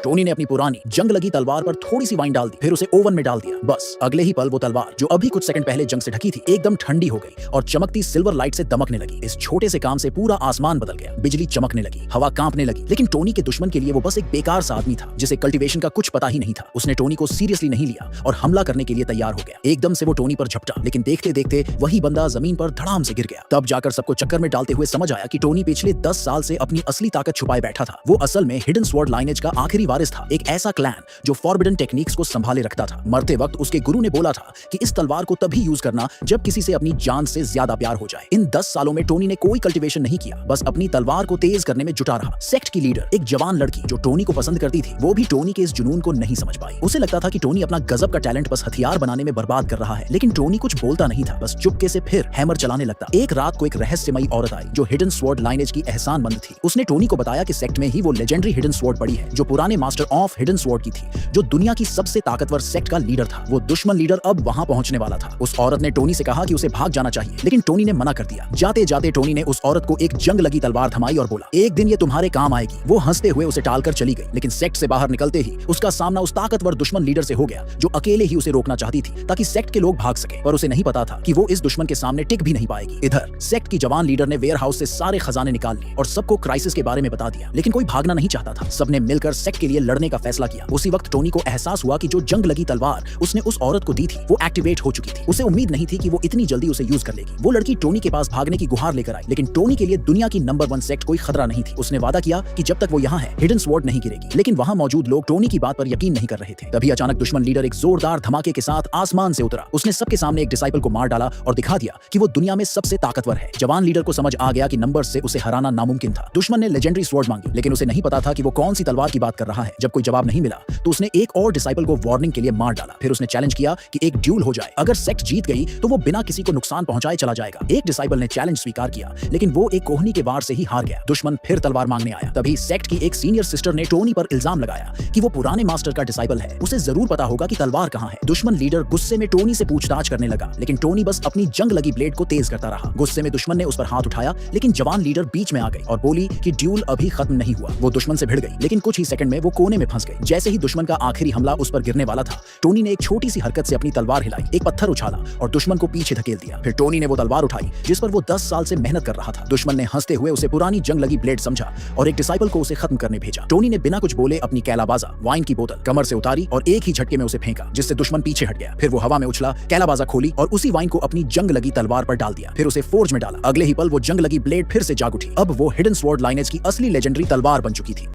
Tony ने अपनी पुरानी जंग लगी तलवार पर थोड़ी सी वाइन डाल दी, फिर उसे ओवन में डाल दिया। बस अगले ही पल वो तलवार जो अभी कुछ सेकंड पहले जंग से ढकी थी एकदम ठंडी हो गई और चमकती सिल्वर लाइट से दमकने लगी। इस छोटे से काम से पूरा आसमान बदल गया, बिजली चमकने लगी, हवा कांपने लगी। लेकिन टोनी के दुश्मन के लिए वो बस एक बेकार सा आदमी था जिसे कल्टीवेशन का कुछ पता ही नहीं था। उसने टोनी को सीरियसली नहीं लिया और हमला करने के लिए तैयार हो गया। एकदम से वो टोनी पर झपटा, लेकिन देखते देखते वही बंदा जमीन पर धड़ाम से गिर गया। तब जाकर सबको चक्कर में डालते हुए समझ आया कि टोनी पिछले 10 साल से अपनी असली ताकत छुपाए बैठा था। वो असल में हिडन स्वॉर्ड लाइनेज का आखिरी वारिस था, एक ऐसा क्लैन जो फॉरबिडन टेक्निक्स को संभाले रखता था। मरते वक्त उसके गुरु ने बोला था कि इस तलवार को तभी यूज करना जब किसी से अपनी जान से ज्यादा प्यार हो जाए। इन 10 सालों में टोनी ने कोई कल्टीवेशन नहीं किया, बस अपनी तलवार को तेज करने में जुटा रहा। सेक्ट की लीडर, एक जवान लड़की जो टोनी को पसंद करती थी, वो भी टोनी के इस जुनून को नहीं समझ पाई। उसे लगता था कि टोनी अपना गजब का टैलेंट बस हथियार बनाने में बर्बाद कर रहा है, लेकिन टोनी कुछ बोलता नहीं था, बस चुपके से फिर हैमर चलाने लगता। एक रात को एक रहस्यमयी औरत आई जो हिडन स्वॉर्ड लाइनेज की एहसानमंद थी। उसने टोनी को बताया कि सेक्ट में ही वो लेजेंडरी हिडन स्वॉर्ड पड़ी है जो पुराने मास्टर ऑफ हिडन स्वॉर्ड की थी, जो दुनिया की सबसे ताकतवर सेक्ट का लीडर था। वो दुश्मन लीडर अब वहां पहुंचने वाला था। उस औरत ने टोनी से कहा कि उसे भाग जाना चाहिए, लेकिन टोनी ने मना कर दिया। जाते जाते टोनी ने उस औरत को एक जंग लगी तलवार थमाई और बोला, एक दिन ये तुम्हारे काम आएगी। वो हंसते हुए उसे टालकर चली गई, लेकिन सेक्ट से बाहर निकलते ही उसका सामना उस ताकतवर दुश्मन लीडर से हो गया जो अकेले ही उसे रोकना चाहती थी ताकि सेक्ट के लोग भाग सके। पर उसे नहीं पता था कि वो इस दुश्मन के सामने टिक भी नहीं पाएगी। इधर सेक्ट की जवान लीडर ने वेयर हाउस से सारे खजाने निकाल लिए और सबको क्राइसिस के बारे में बता दिया, लेकिन कोई भागना नहीं चाहता था। सबने मिलकर सेक्ट के लिए लड़ने का फैसला किया। उसी वक्त टोनी को एहसास हुआ कि जो जंग लगी तलवार उसने उस औरत को दी थी वो एक्टिवेट हो चुकी थी। उसे उम्मीद नहीं थी कि वो इतनी जल्दी उसे यूज कर लेगी। वो लड़की टोनी के पास भागने की गुहार लेकर आई, लेकिन टोनी के लिए दुनिया की नंबर 1 सेक्ट कोई खतरा नहीं थी। उसने वादा किया कि जब तक वो यहाँ है हिडन स्वॉर्ड नहीं गिरेगी, लेकिन वहाँ मौजूद लोग टोनी की बात पर यकीन नहीं कर रहे थे। तभी अचानक दुश्मन लीडर एक जोरदार धमाके के साथ आसमान से उतरा। उसने सबके सामने एक डिसाइपल को मार डाला और दिखा दिया कि वो दुनिया में सबसे ताकतवर है। जवान लीडर को समझ आ गया कि नंबर से उसे हराना नामुमकिन था। दुश्मन ने लेजेंडरी स्वॉर्ड मांगी, लेकिन उसे नहीं पता था कि वो कौन सी तलवार की बात कर रहा है। जब कोई जवाब नहीं मिला तो उसने एक और डिसाइपल को वार्निंग के लिए मार डाला। फिर उसने चैलेंज किया कि एक ड्यूल हो जाए, अगर सेक्ट जीत गई तो वो बिना किसी को नुकसान पहुंचाए चला जाएगा। एक डिसाइपल ने चैलेंज स्वीकार किया, लेकिन वो एक कोहनी के वार से ही हार गया। दुश्मन फिर तलवार मांगने आया। तभी सेक्ट की एक सीनियर सिस्टर ने टोनी पर इल्जाम लगाया कि वो पुराने मास्टर का डिसाइपल है, उसे जरूर पता होगा कि तलवार कहाँ है। दुश्मन लीडर गुस्से में टोनी से पूछताछ करने लगा, लेकिन टोनी बस अपनी जंग लगी ब्लेड को तेज करता रहा। गुस्से में दुश्मन ने उस पर हाथ उठाया, लेकिन जवान लीडर बीच में आ गई और बोली कि ड्यूल अभी खत्म नहीं हुआ। वो दुश्मन से भिड़ गई, लेकिन कुछ ही सेकंड में वो कोने में फंस गई। जैसे ही दुश्मन का आखिरी हमला उस पर गिरने वाला था, टोनी ने एक छोटी सी हरकत से अपनी तलवार हिलाई, एक पत्थर उछाला और दुश्मन को पीछे धकेल दिया। फिर टोनी ने वो तलवार उठाई जिस पर वो 10 साल से मेहनत कर रहा था। दुश्मन ने हंसते हुए उसे पुरानी जंग लगी ब्लेड समझा और एक डिसाइपल को उसे खत्म करने भेजा। टोनी ने बिना कुछ बोले अपनी कैलाबाजा वाइन की बोतल कमर से उतारी और एक ही झटके में उसे फेंका, जिससे दुश्मन पीछे हट गया। फिर वो हवा में उछला, कैलाबाजा खोली और उसी वाइन को अपनी जंग लगी तलवार पर डाल दिया। फिर उसे फोर्ज में डाला। अगले ही पल वो जंग लगी ब्लेड फिर से जाग उठी। अब वो हिडन स्वॉर्ड लाइनेज की असली लेजेंडरी तलवार बन चुकी थी।